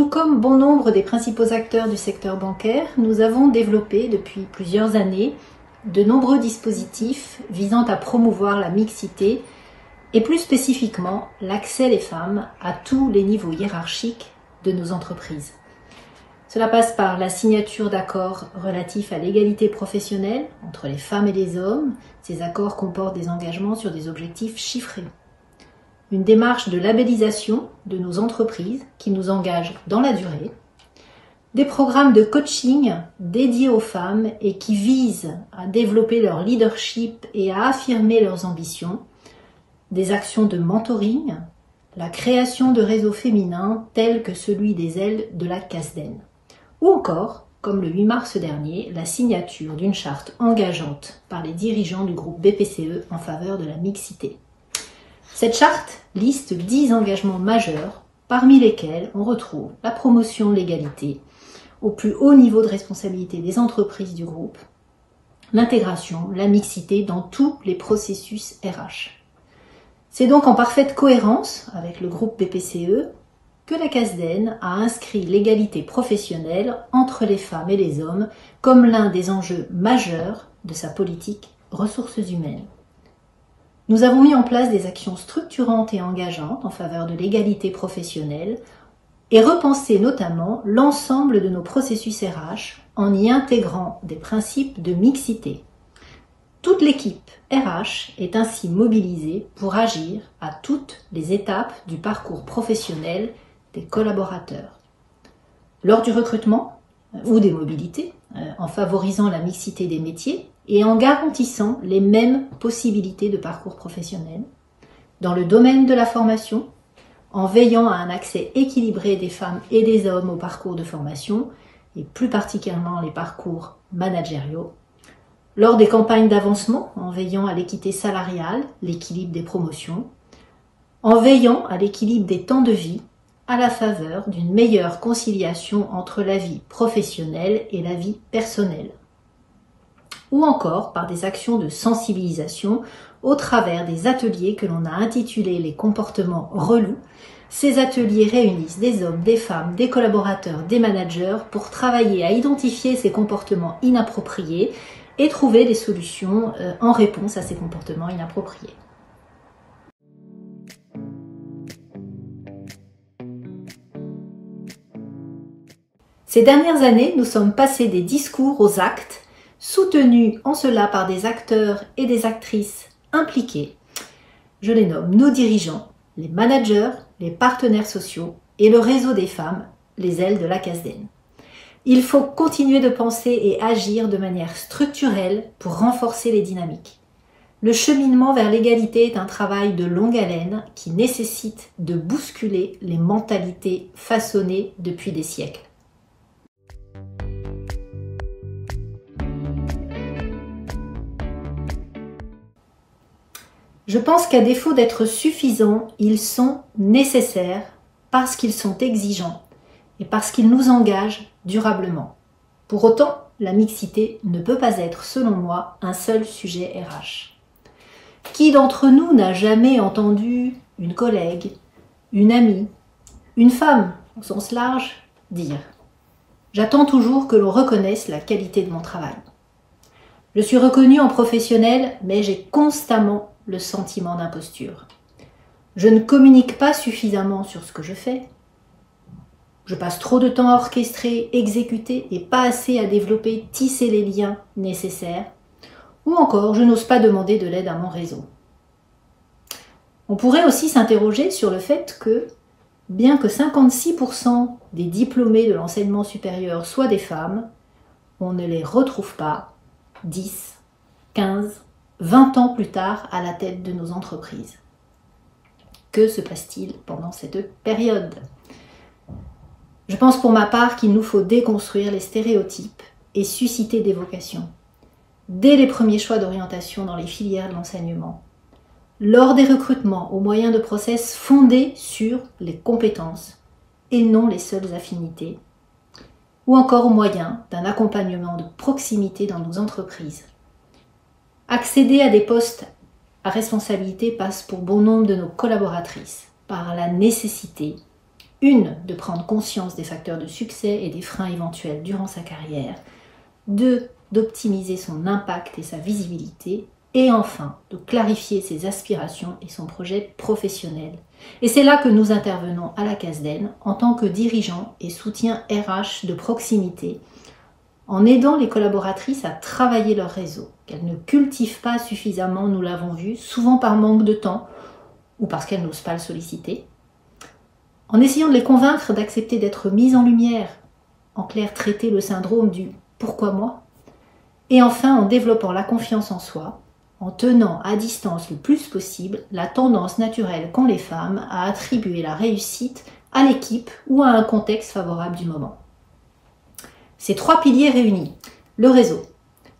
Tout comme bon nombre des principaux acteurs du secteur bancaire, nous avons développé depuis plusieurs années de nombreux dispositifs visant à promouvoir la mixité et plus spécifiquement l'accès des femmes à tous les niveaux hiérarchiques de nos entreprises. Cela passe par la signature d'accords relatifs à l'égalité professionnelle entre les femmes et les hommes. Ces accords comportent des engagements sur des objectifs chiffrés. Une démarche de labellisation de nos entreprises qui nous engage dans la durée. Des programmes de coaching dédiés aux femmes et qui visent à développer leur leadership et à affirmer leurs ambitions. Des actions de mentoring, la création de réseaux féminins tels que celui des ailes de la Casden. Ou encore, comme le 8 mars dernier, la signature d'une charte engageante par les dirigeants du groupe BPCE en faveur de la mixité. Cette charte liste 10 engagements majeurs, parmi lesquels on retrouve la promotion de l'égalité au plus haut niveau de responsabilité des entreprises du groupe, l'intégration, la mixité dans tous les processus RH. C'est donc en parfaite cohérence avec le groupe BPCE que la Casden a inscrit l'égalité professionnelle entre les femmes et les hommes comme l'un des enjeux majeurs de sa politique ressources humaines. Nous avons mis en place des actions structurantes et engageantes en faveur de l'égalité professionnelle et repensé notamment l'ensemble de nos processus RH en y intégrant des principes de mixité. Toute l'équipe RH est ainsi mobilisée pour agir à toutes les étapes du parcours professionnel des collaborateurs. Lors du recrutement ou des mobilités, en favorisant la mixité des métiers et en garantissant les mêmes possibilités de parcours professionnel. Dans le domaine de la formation, en veillant à un accès équilibré des femmes et des hommes au parcours de formation, et plus particulièrement les parcours managériaux. Lors des campagnes d'avancement, en veillant à l'équité salariale, l'équilibre des promotions, en veillant à l'équilibre des temps de vie, à la faveur d'une meilleure conciliation entre la vie professionnelle et la vie personnelle. Ou encore par des actions de sensibilisation au travers des ateliers que l'on a intitulés les comportements relous. Ces ateliers réunissent des hommes, des femmes, des collaborateurs, des managers pour travailler à identifier ces comportements inappropriés et trouver des solutions en réponse à ces comportements inappropriés. Ces dernières années, nous sommes passés des discours aux actes, soutenus en cela par des acteurs et des actrices impliqués. Je les nomme nos dirigeants, les managers, les partenaires sociaux et le réseau des femmes, les ailes de la Casden. Il faut continuer de penser et agir de manière structurelle pour renforcer les dynamiques. Le cheminement vers l'égalité est un travail de longue haleine qui nécessite de bousculer les mentalités façonnées depuis des siècles. Je pense qu'à défaut d'être suffisants, ils sont nécessaires parce qu'ils sont exigeants et parce qu'ils nous engagent durablement. Pour autant, la mixité ne peut pas être, selon moi, un seul sujet RH. Qui d'entre nous n'a jamais entendu une collègue, une amie, une femme, au sens large, dire « J'attends toujours que l'on reconnaisse la qualité de mon travail. Je suis reconnue en professionnel, mais j'ai constamment le sentiment d'imposture. Je ne communique pas suffisamment sur ce que je fais. Je passe trop de temps à orchestrer, exécuter et pas assez à développer, tisser les liens nécessaires. Ou encore, je n'ose pas demander de l'aide à mon réseau. » On pourrait aussi s'interroger sur le fait que, bien que 56% des diplômés de l'enseignement supérieur soient des femmes, on ne les retrouve pas 10, 15, 20 ans plus tard à la tête de nos entreprises. Que se passe-t-il pendant cette période ? Je pense pour ma part qu'il nous faut déconstruire les stéréotypes et susciter des vocations. Dès les premiers choix d'orientation dans les filières de l'enseignement, lors des recrutements au moyen de process fondés sur les compétences et non les seules affinités, ou encore au moyen d'un accompagnement de proximité dans nos entreprises. Accéder à des postes à responsabilité passe pour bon nombre de nos collaboratrices par la nécessité 1. De prendre conscience des facteurs de succès et des freins éventuels durant sa carrière. 2. D'optimiser son impact et sa visibilité. Et enfin, de clarifier ses aspirations et son projet professionnel. Et c'est là que nous intervenons à la CASDEN en tant que dirigeants et soutien RH de proximité, en aidant les collaboratrices à travailler leur réseau, qu'elles ne cultivent pas suffisamment, nous l'avons vu, souvent par manque de temps ou parce qu'elles n'osent pas le solliciter, en essayant de les convaincre d'accepter d'être mises en lumière, en clair traiter le syndrome du « pourquoi moi ?», et enfin en développant la confiance en soi, en tenant à distance le plus possible la tendance naturelle qu'ont les femmes à attribuer la réussite à l'équipe ou à un contexte favorable du moment. Ces 3 piliers réunis, le réseau,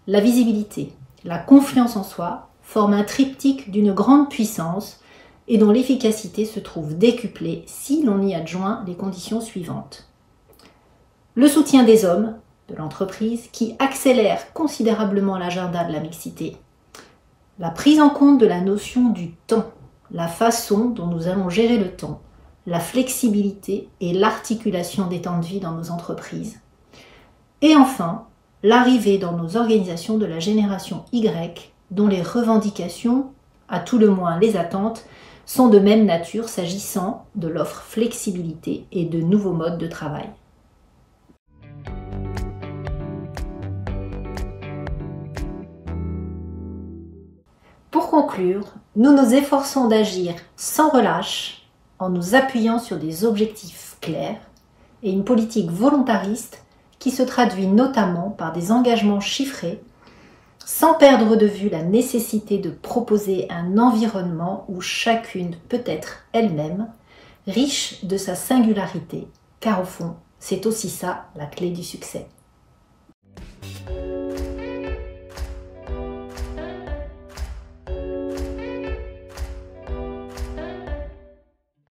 la visibilité, la confiance en soi, forment un triptyque d'une grande puissance et dont l'efficacité se trouve décuplée si l'on y adjoint les conditions suivantes. Le soutien des hommes, de l'entreprise, qui accélère considérablement l'agenda de la mixité. La prise en compte de la notion du temps, la façon dont nous allons gérer le temps, la flexibilité et l'articulation des temps de vie dans nos entreprises. Et enfin, l'arrivée dans nos organisations de la génération Y, dont les revendications, à tout le moins les attentes, sont de même nature s'agissant de l'offre flexibilité et de nouveaux modes de travail. Pour conclure, nous nous efforçons d'agir sans relâche en nous appuyant sur des objectifs clairs et une politique volontariste qui se traduit notamment par des engagements chiffrés, sans perdre de vue la nécessité de proposer un environnement où chacune peut être elle-même, riche de sa singularité, car au fond, c'est aussi ça la clé du succès.